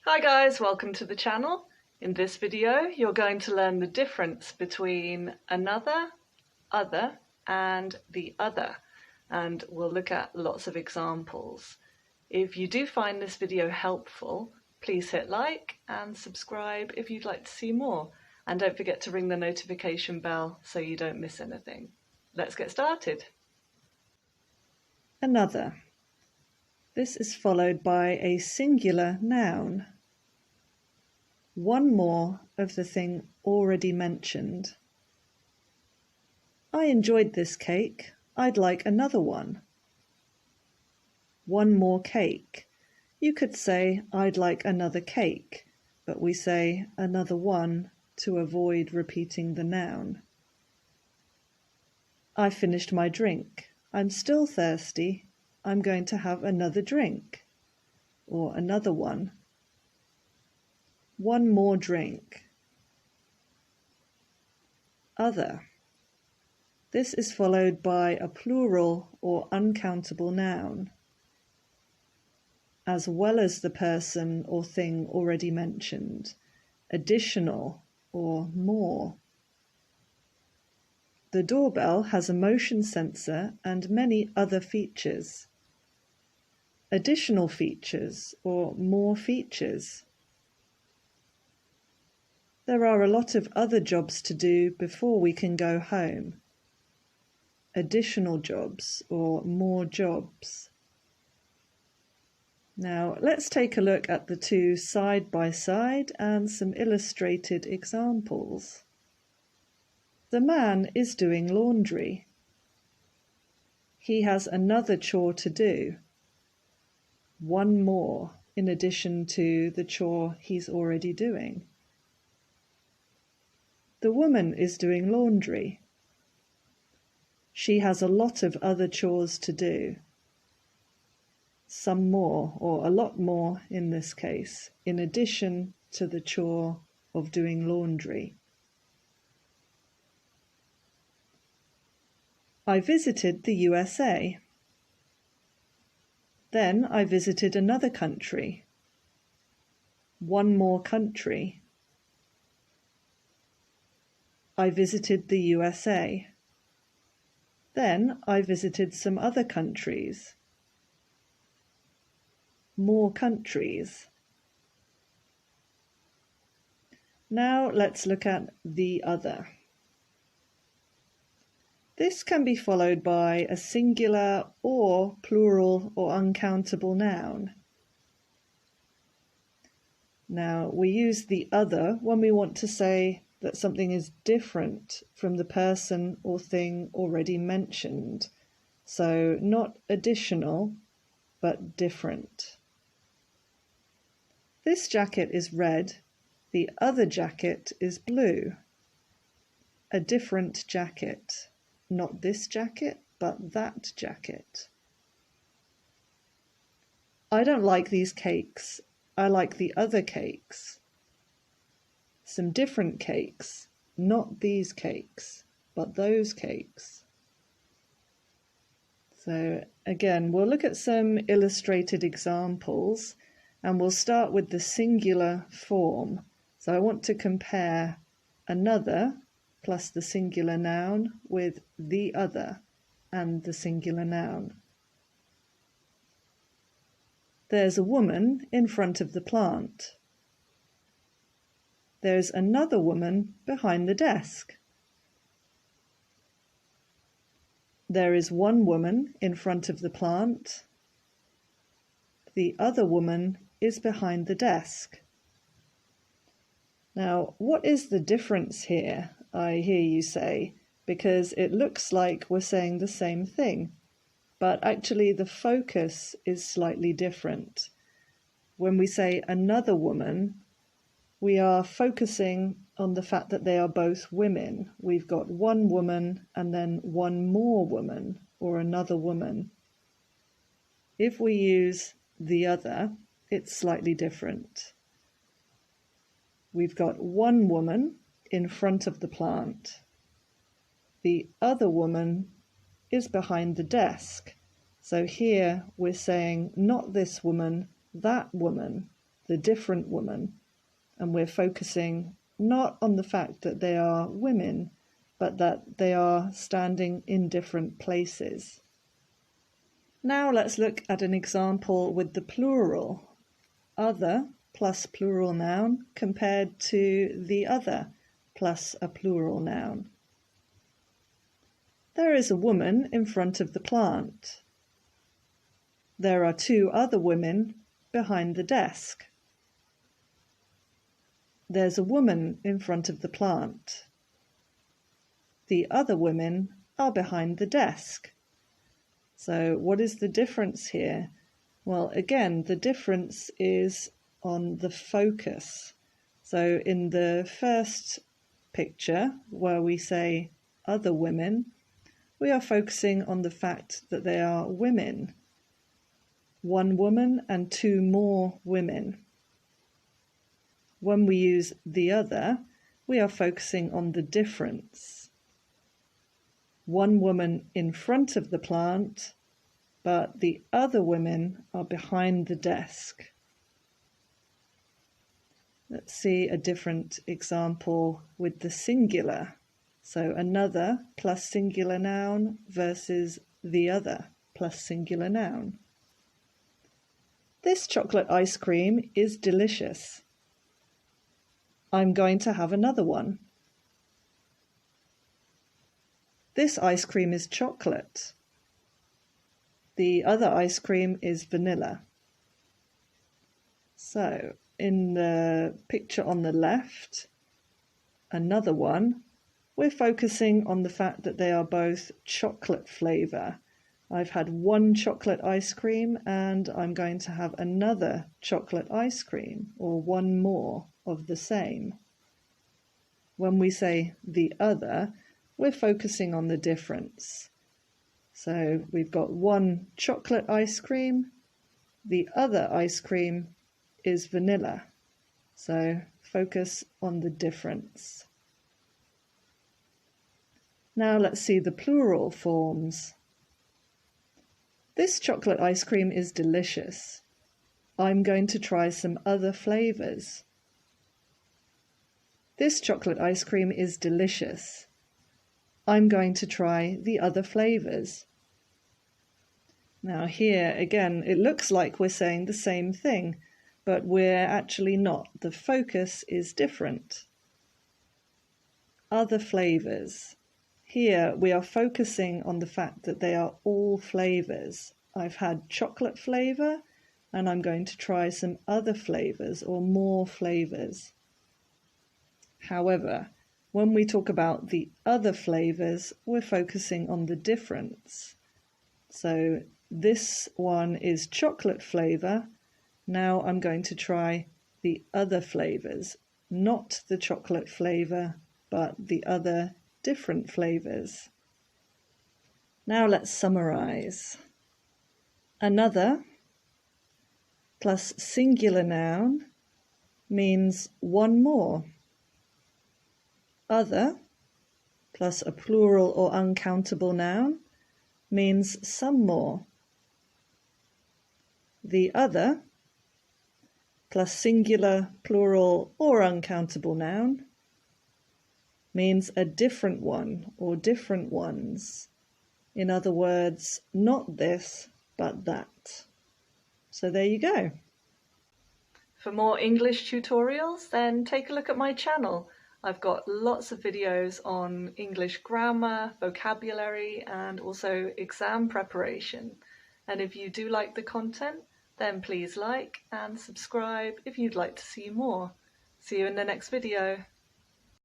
Hi guys, welcome to the channel. In this video, you're going to learn the difference between another, other, and the other, and we'll look at lots of examples. If you do find this video helpful, please hit like and subscribe if you'd like to see more. And don't forget to ring the notification bell so you don't miss anything. Let's get started. Another. This is followed by a singular noun. One more of the thing already mentioned. I enjoyed this cake. I'd like another one. One more cake. You could say, I'd like another cake, but we say another one to avoid repeating the noun. I finished my drink. I'm still thirsty. I'm going to have another drink. Or another one. One more drink. Other. This is followed by a plural or uncountable noun, as well as the person or thing already mentioned, additional or more. The doorbell has a motion sensor and many other features. Additional features or more features. There are a lot of other jobs to do before we can go home. Additional jobs or more jobs. Now let's take a look at the two side by side and some illustrated examples. The man is doing laundry. He has another chore to do. One more in addition to the chore he's already doing. The woman is doing laundry. She has a lot of other chores to do. Some more, or a lot more in this case, in addition to the chore of doing laundry. I visited the USA. Then I visited another country. One more country. I visited the USA. Then I visited some other countries. More countries. Now let's look at the other. This can be followed by a singular or plural or uncountable noun. Now we use the other when we want to say that something is different from the person or thing already mentioned. So not additional, but different. This jacket is red, the other jacket is blue. A different jacket. Not this jacket, but that jacket. I don't like these cakes. I like the other cakes. Some different cakes, not these cakes, but those cakes. So again, we'll look at some illustrated examples and we'll start with the singular form. So I want to compare another plus the singular noun with the other and the singular noun. There's a woman in front of the plant. There's another woman behind the desk. There is one woman in front of the plant. The other woman is behind the desk. Now, what is the difference here, I hear you say, because it looks like we're saying the same thing, but actually the focus is slightly different. When we say another woman, we are focusing on the fact that they are both women. We've got one woman and then one more woman or another woman. If we use the other, it's slightly different. We've got one woman in front of the plant. The other woman is behind the desk. So here we're saying not this woman, that woman. the different woman, and we're focusing not on the fact that they are women, but that they are standing in different places. Now let's look at an example with the plural. Other plus plural noun compared to the other plus a plural noun. There is a woman in front of the plant. There are two other women behind the desk. There's a woman in front of the plant. The other women are behind the desk. So what is the difference here? Well, again, the difference is on the focus. So in the first picture, where we say other women, we are focusing on the fact that they are women. One woman and two more women. When we use the other, we are focusing on the difference. One woman in front of the plant, but the other women are behind the desk. Let's see a different example with the singular. So another plus singular noun versus the other plus singular noun. This chocolate ice cream is delicious. I'm going to have another one. This ice cream is chocolate. The other ice cream is vanilla. So, in the picture on the left, another one, we're focusing on the fact that they are both chocolate flavour. I've had one chocolate ice cream and I'm going to have another chocolate ice cream, or one more of the same. When we say the other, we're focusing on the difference. So we've got one chocolate ice cream, the other ice cream is vanilla. So focus on the difference. Now let's see the plural forms. This chocolate ice cream is delicious. I'm going to try some other flavours. This chocolate ice cream is delicious. I'm going to try the other flavours. Now here again, it looks like we're saying the same thing, but we're actually not. The focus is different. Other flavours. Here we are focusing on the fact that they are all flavours. I've had chocolate flavour and I'm going to try some other flavours or more flavours. However, when we talk about the other flavours, we're focusing on the difference. So this one is chocolate flavour. Now I'm going to try the other flavours, not the chocolate flavour, but the other different flavours. Now let's summarise. Another plus singular noun means one more. Other plus a plural or uncountable noun means some more. The other plus singular, plural or uncountable noun means a different one or different ones. In other words, not this, but that. So there you go. For more English tutorials, then take a look at my channel. I've got lots of videos on English grammar, vocabulary, and also exam preparation. And if you do like the content, then please like and subscribe if you'd like to see more. See you in the next video.